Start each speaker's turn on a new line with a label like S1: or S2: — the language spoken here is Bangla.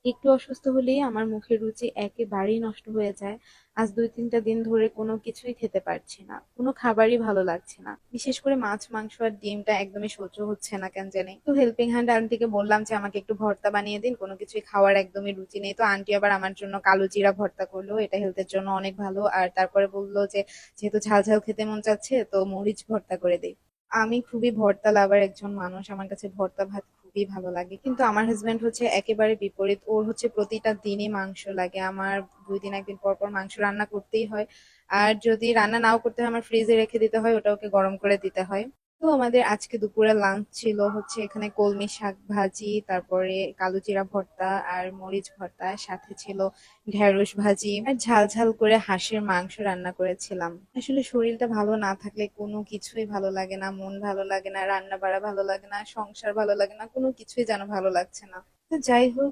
S1: একটু অসুস্থ হলেই আমার মুখের রুচি একেবারেই নষ্ট হয়ে যায়। আজ ২-৩টা দিন ধরে কোনো কিছুই খেতে পারছি না। কোনো খাবারই ভালো লাগছে না। বিশেষ করে মাছ, মাংস আর ডিমটা একদমই সহ্য হচ্ছে না কেন জানি। তো হেল্পিং হ্যান্ড আন্টিকে বললাম যে আমাকে একটু ভর্তা বানিয়ে দিন। কোনো কিছুই খাওয়ার একদমই রুচি নেই। তো আন্টি আবার আমার জন্য কালো জিরা ভর্তা করলো। এটা হেলথের জন্য অনেক ভালো। আর তারপরে বলল যে যেহেতু ঝাল ঝাল খেতে মন চাচ্ছে তো মরিচ ভর্তা করে দেই। আমি খুবই ভর্তা লাভার একজন মানুষ। আমার কাছে ভর্তা ভাত খুবই ভালো লাগে। কিন্তু আমার হাসব্যান্ড হচ্ছে একেবারে বিপরীত। ওর হচ্ছে প্রতিটা দিনই মাংস লাগে। আমার ২ দিন ১ দিন পর পর মাংস রান্না করতেই হয়। আর যদি রান্না নাও করতে হয় আমার ফ্রিজে রেখে দিতে হয়, ওটা ওকে গরম করে দিতে হয়। তো আমাদের আজকে দুপুরে লাঞ্চ ছিল হচ্ছে এখানে কলমি শাক ভাজি, তারপরে কালো জিরা ভর্তা আর মরিচ ভর্তা, সাথে ছিল ঢেঁড়স ভাজি আর ঝাল ঝাল করে হাঁসের মাংস রান্না করেছিলাম। আসলে শরীরটা ভালো না থাকলে কোনো কিছুই ভালো লাগে না, মন ভালো লাগে না, রান্না বাড়া ভালো লাগে না, সংসার ভালো লাগে না, কোনো কিছুই যেন ভালো লাগছে না। তো যাই হোক,